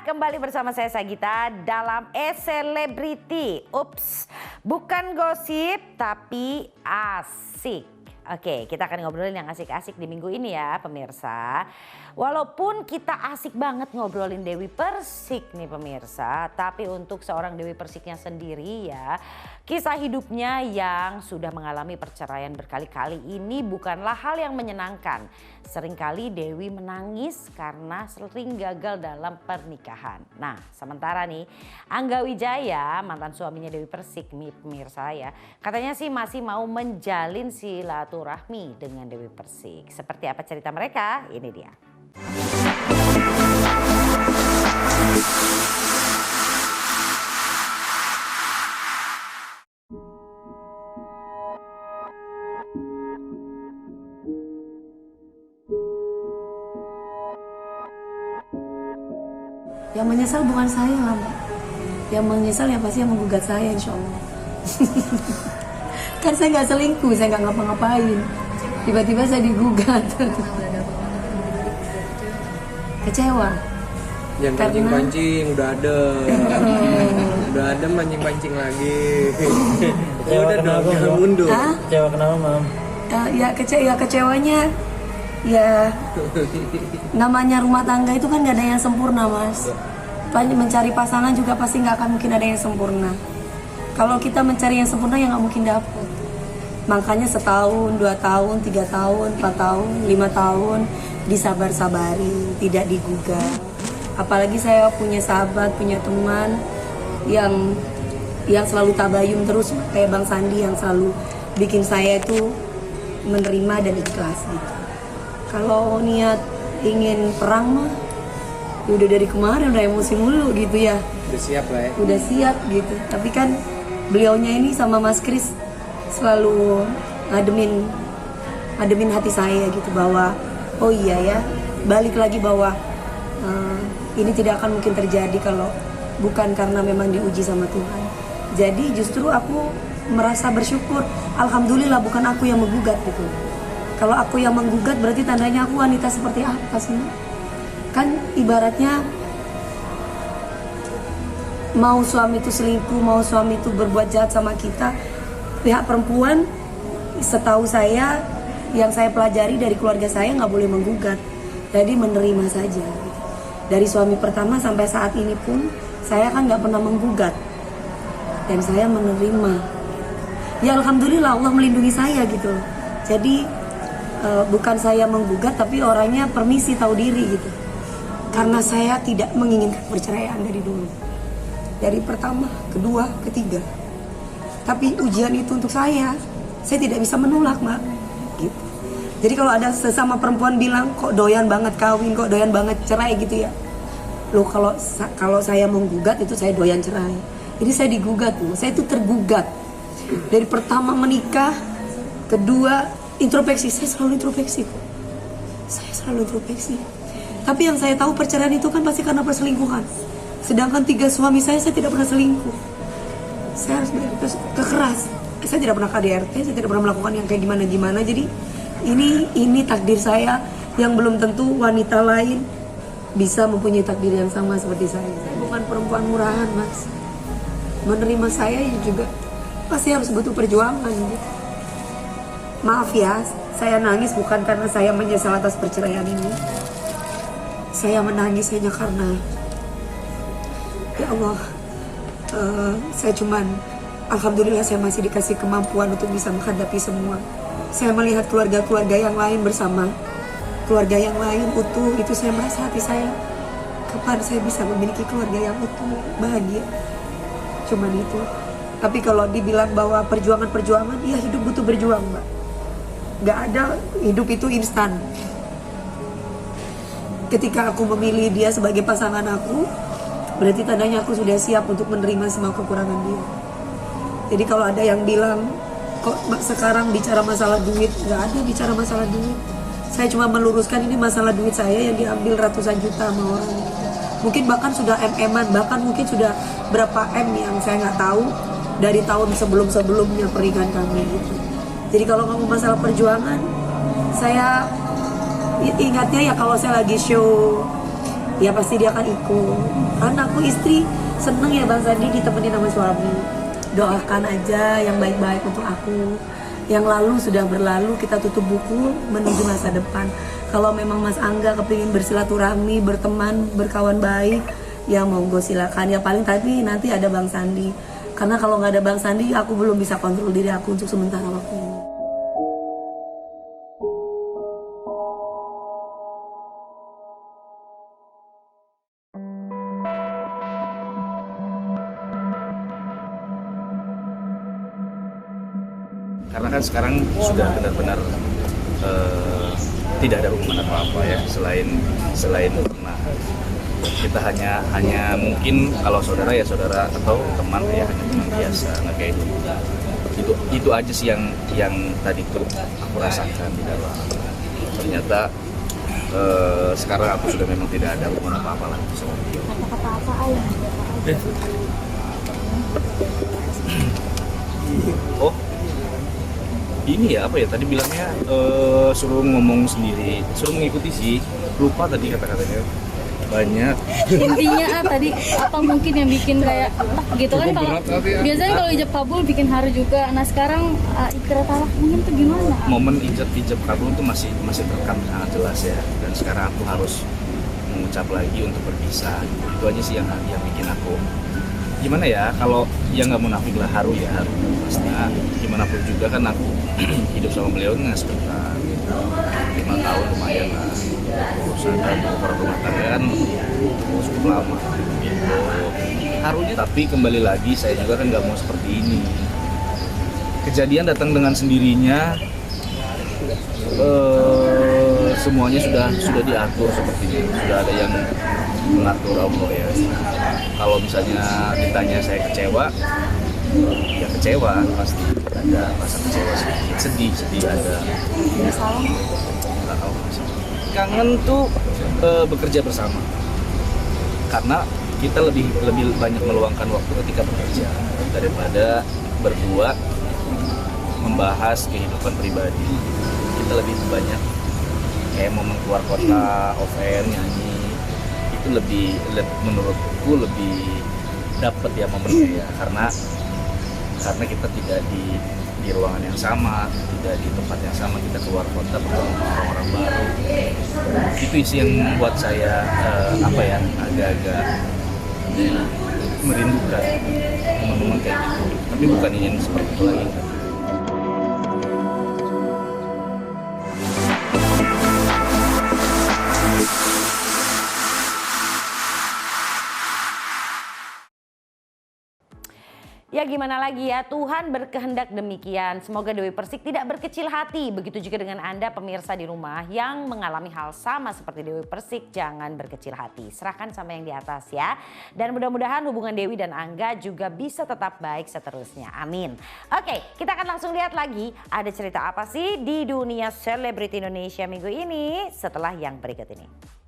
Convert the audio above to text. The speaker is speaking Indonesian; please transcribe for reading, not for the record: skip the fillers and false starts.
kembali bersama saya Sagita dalam E-Celebrity. Ups, bukan gosip tapi asik. Oke, kita akan ngobrolin yang asik-asik di minggu ini ya pemirsa. Walaupun kita asik banget ngobrolin Dewi Persik nih pemirsa. Tapi untuk seorang Dewi Persiknya sendiri ya, kisah hidupnya yang sudah mengalami perceraian berkali-kali ini bukanlah hal yang menyenangkan. Seringkali Dewi menangis karena sering gagal dalam pernikahan. Nah sementara nih Angga Wijaya, mantan suaminya Dewi Persik nih pemirsa ya, katanya sih masih mau menjalin silaturahmi dengan Dewi Persik. Seperti apa cerita mereka? Ini dia. Yang menyesal bukan saya lah Mbak. Yang menyesal yang pasti yang menggugat saya insya Allah. Kan saya nggak selingkuh, saya nggak ngapa-ngapain. Tiba-tiba saya digugat. Kecewa. Yang pancing-pancing udah ada. Udah ada mancing-pancing lagi. Udah dong, jangan mundur. Kecewa kenapa Mam? Kecewanya ya namanya rumah tangga itu kan gak ada yang sempurna Mas. Mencari pasangan juga pasti gak akan mungkin ada yang sempurna. Kalau kita mencari yang sempurna ya gak mungkin dapet. Makanya setahun, 2 tahun, 3 tahun, 4 tahun, 5 tahun disabar-sabari, tidak digugat. Apalagi saya punya sahabat, punya teman yang selalu tabayun terus kayak Bang Sandi yang selalu bikin saya itu menerima dan ikhlas gitu. Kalau niat ingin perang mah ya udah dari kemarin udah emosi mulu gitu ya. Udah siap lah ya. Udah siap gitu. Tapi kan beliaunya ini sama Mas Kris selalu ngademin hati saya gitu bahwa oh iya ya, balik lagi bahwa ini tidak akan mungkin terjadi kalau bukan karena memang diuji sama Tuhan. Jadi justru aku merasa bersyukur, alhamdulillah bukan aku yang menggugat gitu. Kalau aku yang menggugat berarti tandanya aku wanita seperti apa sih? Kan ibaratnya mau suami itu selingkuh, mau suami itu berbuat jahat sama kita, pihak perempuan setahu saya yang saya pelajari dari keluarga saya nggak boleh menggugat. Jadi menerima saja. Dari suami pertama sampai saat ini pun saya kan nggak pernah menggugat dan saya menerima. Ya alhamdulillah Allah melindungi saya gitu. Jadi bukan saya menggugat tapi orangnya permisi tahu diri gitu. Karena saya tidak menginginkan perceraian dari dulu. Dari pertama, kedua, ketiga. Tapi ujian itu untuk saya tidak bisa menolak Mbak. Gitu. Jadi kalau ada sesama perempuan bilang kok doyan banget kawin, kok doyan banget cerai gitu ya. Loh kalau saya menggugat itu saya doyan cerai. Jadi saya digugat loh, saya itu tergugat. Dari pertama menikah, kedua introspeksi, saya selalu introspeksi. Saya selalu introspeksi. Tapi yang saya tahu perceraian itu kan pasti karena perselingkuhan. Sedangkan 3 suami saya tidak pernah selingkuh. Saya harus kekeras. Saya tidak pernah KDRT, saya tidak pernah melakukan yang kayak gimana-gimana. Jadi ini takdir saya yang belum tentu wanita lain bisa mempunyai takdir yang sama seperti saya. Saya bukan perempuan murahan Mas. Menerima saya juga pasti harus butuh perjuangan gitu. Maaf ya, saya nangis bukan karena saya menyesal atas perceraian ini. Saya menangis hanya karena ya Allah, saya cuman alhamdulillah saya masih dikasih kemampuan untuk bisa menghadapi semua. Saya melihat keluarga-keluarga yang lain bersama keluarga yang lain utuh, itu saya merasa hati saya kapan saya bisa memiliki keluarga yang utuh, bahagia. Cuman itu. Tapi kalau dibilang bahwa perjuangan-perjuangan, ya hidup butuh berjuang Mbak. Gak ada hidup itu instan. Ketika aku memilih dia sebagai pasangan aku, berarti tandanya aku sudah siap untuk menerima semua kekurangan dia. Jadi kalau ada yang bilang kok sekarang bicara masalah duit, gak ada bicara masalah duit. Saya cuma meluruskan ini masalah duit saya yang diambil ratusan juta sama orang. Mungkin bahkan sudah M-an, bahkan mungkin sudah berapa M yang saya nggak tahu dari tahun sebelum-sebelumnya pernikahan kami gitu. Jadi kalau ngomong masalah perjuangan, saya ingatnya ya kalau saya lagi show ya pasti dia akan ikut. Karena aku istri seneng ya Bang Sandi ditemenin sama suami. Doakan aja yang baik-baik untuk aku. Yang lalu sudah berlalu, kita tutup buku menuju masa depan. Kalau memang Mas Angga kepingin bersilaturahmi, berteman, berkawan baik, ya monggo silakan. Ya paling tapi nanti ada Bang Sandi. Karena kalau nggak ada Bang Sandi, aku belum bisa kontrol diri aku untuk sementara waktu ini. Karena kan sekarang sudah benar-benar tidak ada hubungan apa-apa ya selain pernah. Kita hanya mungkin kalau saudara ya saudara atau teman ya hanya teman biasa, nggak kayak dulu. Itu aja sih yang tadi tuh aku rasakan di dalam. Ternyata sekarang aku sudah memang tidak ada hubungan apa-apa lagi sama dia. Kata-kata apa ayah? Oh, ini ya apa ya tadi bilangnya suruh ngomong sendiri, suruh mengikuti sih. Lupa tadi kata-katanya banyak. Intinya tadi apa mungkin yang bikin kayak gitu kan, kalau biasanya kalau ijab kabul bikin haru juga. Nah sekarang ikrar talak mungkin tuh gimana? Momen ijab kabul itu masih terekam sangat jelas ya, dan sekarang aku harus mengucap lagi untuk berpisah. Itu aja sih yang bikin aku gimana ya, kalau yang nggak munafik lah haru ya haru. Pastinya gimana pun juga kan aku hidup sama beliau nggak sebentar, 5 tahun lumayan lah. Urusan dan rumah tangga kan cukup lama gitu. Harunya tapi kembali lagi saya juga kan nggak mau seperti ini. Kejadian datang dengan sendirinya, semuanya sudah diatur sepertinya, sudah ada yang mengatur Allah ya. Kalau misalnya ditanya saya kecewa, ya kecewa pasti ada rasa kecewa sedikit, sedih ada. Nggak tahu. Kangen tuh bekerja bersama, karena kita lebih banyak meluangkan waktu ketika bekerja daripada berdua membahas kehidupan pribadi. Kita lebih banyak kayak momen keluar kota, oven, nyanyi, itu lebih menurutku lebih dapat ya momennya ya, karena kita tidak di ruangan yang sama, tidak di tempat yang sama, kita keluar kota bertemu orang-orang baru. Itu isi yang membuat saya agak-agak merindukan momen-momen kayak gitu. Tapi bukan ingin seperti itu lagi. Ya gimana lagi ya, Tuhan berkehendak demikian. Semoga Dewi Persik tidak berkecil hati. Begitu juga dengan Anda pemirsa di rumah yang mengalami hal sama seperti Dewi Persik. Jangan berkecil hati, serahkan sama yang di atas ya. Dan mudah-mudahan hubungan Dewi dan Angga juga bisa tetap baik seterusnya. Amin. Oke, kita akan langsung lihat lagi ada cerita apa sih di dunia selebriti Indonesia minggu ini setelah yang berikut ini.